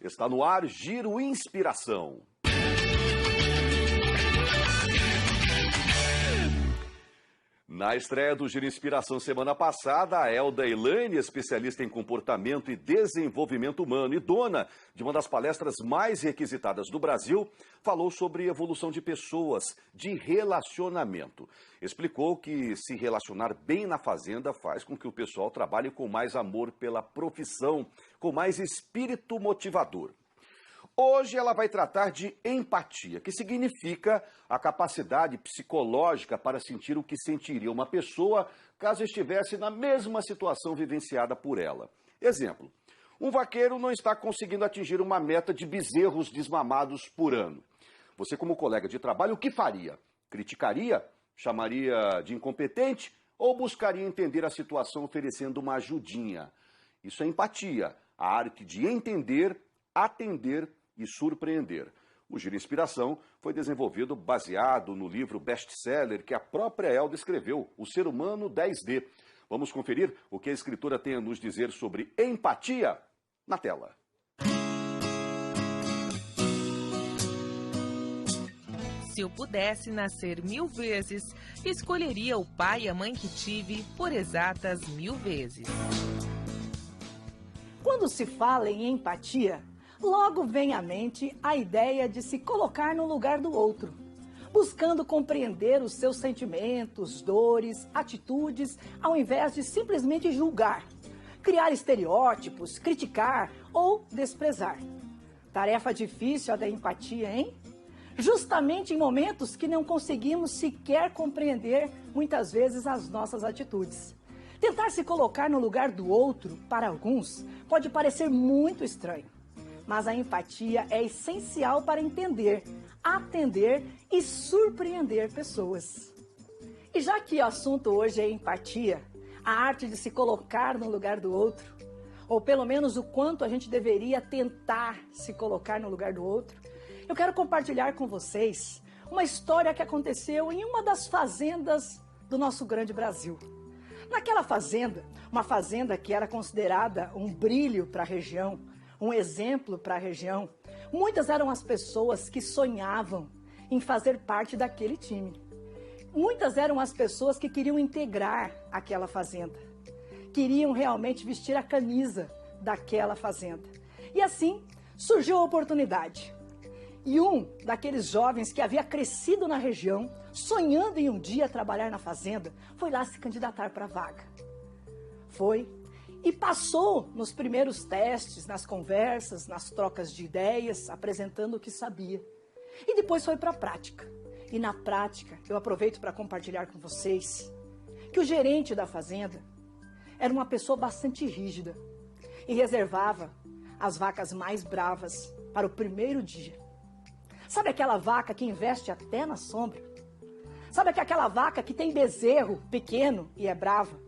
Está no ar Giro Inspiração. Na estreia do Giro Inspiração semana passada, a Elda Elaine, especialista em comportamento e desenvolvimento humano e dona de uma das palestras mais requisitadas do Brasil, falou sobre evolução de pessoas, de relacionamento. Explicou que se relacionar bem na fazenda faz com que o pessoal trabalhe com mais amor pela profissão, com mais espírito motivador. Hoje ela vai tratar de empatia, que significa a capacidade psicológica para sentir o que sentiria uma pessoa caso estivesse na mesma situação vivenciada por ela. Exemplo, um vaqueiro não está conseguindo atingir uma meta de bezerros desmamados por ano. Você, como colega de trabalho, o que faria? Criticaria? Chamaria de incompetente? Ou buscaria entender a situação oferecendo uma ajudinha? Isso é empatia, a arte de entender, atender e surpreender. O Giro Inspiração foi desenvolvido baseado no livro best-seller que a própria Elda escreveu, O Ser Humano 10D. Vamos conferir o que a escritora tem a nos dizer sobre empatia na tela. Se eu pudesse nascer 1000 vezes, escolheria o pai e a mãe que tive por exatas 1000 vezes. Quando se fala em empatia, logo vem à mente a ideia de se colocar no lugar do outro, buscando compreender os seus sentimentos, dores, atitudes, ao invés de simplesmente julgar, criar estereótipos, criticar ou desprezar. Tarefa difícil a da empatia, hein? Justamente em momentos que não conseguimos sequer compreender, muitas vezes, as nossas atitudes. Tentar se colocar no lugar do outro, para alguns, pode parecer muito estranho. Mas a empatia é essencial para entender, atender e surpreender pessoas. E já que o assunto hoje é empatia, a arte de se colocar no lugar do outro, ou pelo menos o quanto a gente deveria tentar se colocar no lugar do outro, eu quero compartilhar com vocês uma história que aconteceu em uma das fazendas do nosso grande Brasil. Naquela fazenda, uma fazenda que era considerada um brilho para a região, um exemplo para a região, muitas eram as pessoas que sonhavam em fazer parte daquele time. Muitas eram as pessoas que queriam integrar aquela fazenda, queriam realmente vestir a camisa daquela fazenda. E assim surgiu a oportunidade. E um daqueles jovens que havia crescido na região, sonhando em um dia trabalhar na fazenda, foi lá se candidatar para a vaga. Foi e passou nos primeiros testes, nas conversas, nas trocas de ideias, apresentando o que sabia. E depois foi para a prática. E na prática, eu aproveito para compartilhar com vocês que o gerente da fazenda era uma pessoa bastante rígida e reservava as vacas mais bravas para o primeiro dia. Sabe aquela vaca que investe até na sombra? Sabe aquela vaca que tem bezerro pequeno e é brava?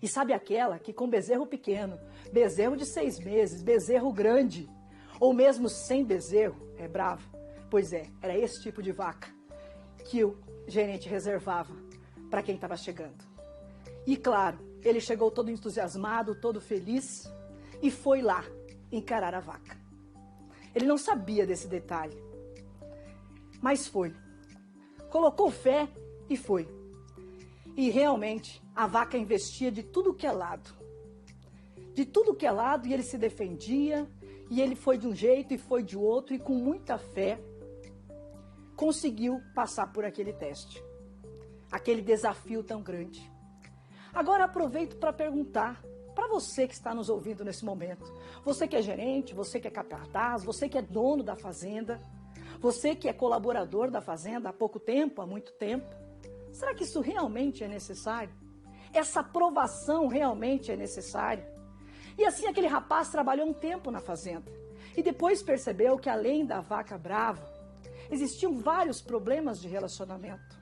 E sabe aquela que com bezerro pequeno, bezerro de 6 meses, bezerro grande, ou mesmo sem bezerro, é brava? Pois é, era esse tipo de vaca que o gerente reservava para quem estava chegando. E claro, ele chegou todo entusiasmado, todo feliz e foi lá encarar a vaca. Ele não sabia desse detalhe, mas foi. Colocou fé e foi. E realmente a vaca investia de tudo que é lado. De tudo que é lado, e ele se defendia, e ele foi de um jeito e foi de outro, e com muita fé conseguiu passar por aquele teste. Aquele desafio tão grande. Agora aproveito para perguntar para você que está nos ouvindo nesse momento. Você que é gerente, você que é capataz, você que é dono da fazenda, você que é colaborador da fazenda há pouco tempo, há muito tempo. Será que isso realmente é necessário? Essa aprovação realmente é necessária? E assim aquele rapaz trabalhou um tempo na fazenda e depois percebeu que além da vaca brava, existiam vários problemas de relacionamento.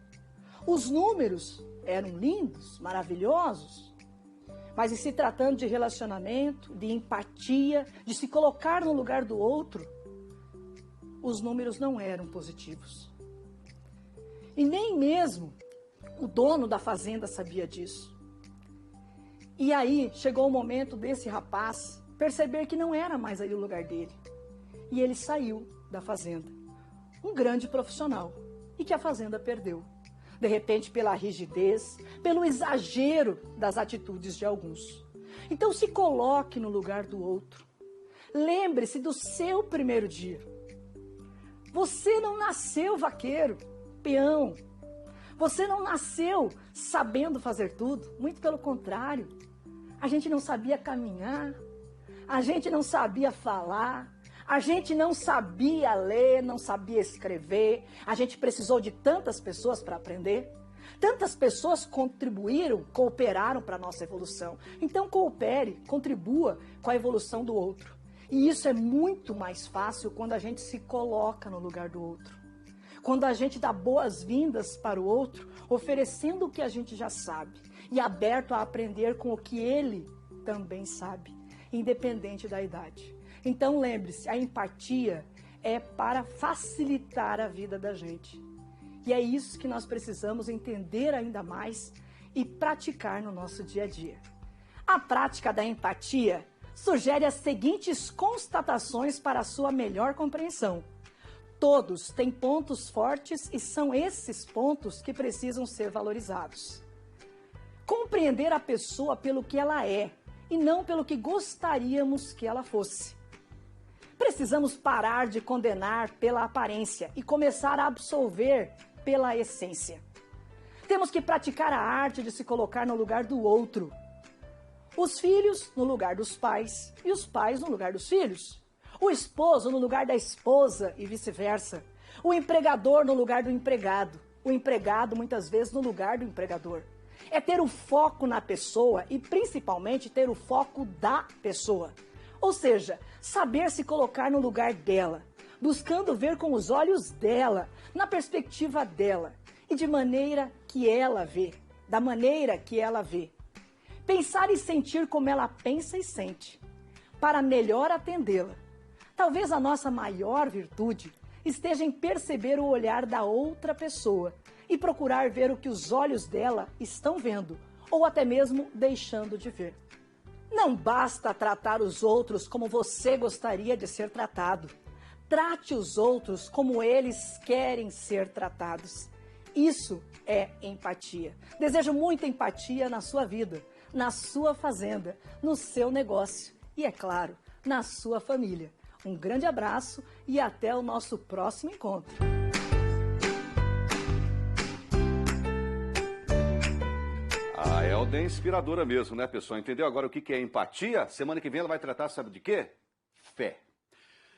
Os números eram lindos, maravilhosos, mas em se tratando de relacionamento, de empatia, de se colocar no lugar do outro, os números não eram positivos. E nem mesmo o dono da fazenda sabia disso. E aí chegou o momento desse rapaz perceber que não era mais ali o lugar dele. e ele saiu da fazenda. Um grande profissional e que a fazenda perdeu. De repente, pela rigidez, pelo exagero das atitudes de alguns. Então, se coloque no lugar do outro. Lembre-se do seu primeiro dia. Você não nasceu vaqueiro, peão. Você não nasceu sabendo fazer tudo. Muito pelo contrário. A gente não sabia caminhar. A gente não sabia falar. A gente não sabia ler, não sabia escrever. A gente precisou de tantas pessoas para aprender. Tantas pessoas contribuíram, cooperaram para a nossa evolução. Então coopere, contribua com a evolução do outro. E isso é muito mais fácil quando a gente se coloca no lugar do outro. Quando a gente dá boas-vindas para o outro, oferecendo o que a gente já sabe e aberto a aprender com o que ele também sabe, independente da idade. Então lembre-se, a empatia é para facilitar a vida da gente. E é isso que nós precisamos entender ainda mais e praticar no nosso dia a dia. A prática da empatia sugere as seguintes constatações para a sua melhor compreensão. Todos têm pontos fortes e são esses pontos que precisam ser valorizados. Compreender a pessoa pelo que ela é e não pelo que gostaríamos que ela fosse. Precisamos parar de condenar pela aparência e começar a absolver pela essência. Temos que praticar a arte de se colocar no lugar do outro. Os filhos no lugar dos pais e os pais no lugar dos filhos. O esposo no lugar da esposa e vice-versa. O empregador no lugar do empregado. O empregado muitas vezes no lugar do empregador. É ter o foco na pessoa e principalmente ter o foco da pessoa. Ou seja, saber se colocar no lugar dela, buscando ver com os olhos dela, na perspectiva dela e de maneira que ela vê, da maneira que ela vê. Pensar e sentir como ela pensa e sente, para melhor atendê-la. Talvez a nossa maior virtude esteja em perceber o olhar da outra pessoa e procurar ver o que os olhos dela estão vendo, ou até mesmo deixando de ver. Não basta tratar os outros como você gostaria de ser tratado. Trate os outros como eles querem ser tratados. Isso é empatia. Desejo muita empatia na sua vida, na sua fazenda, no seu negócio e, é claro, na sua família. Um grande abraço e até o nosso próximo encontro. A Elda é inspiradora mesmo, né, pessoal? Entendeu agora o que é empatia? Semana que vem ela vai tratar, sabe de quê? Fé.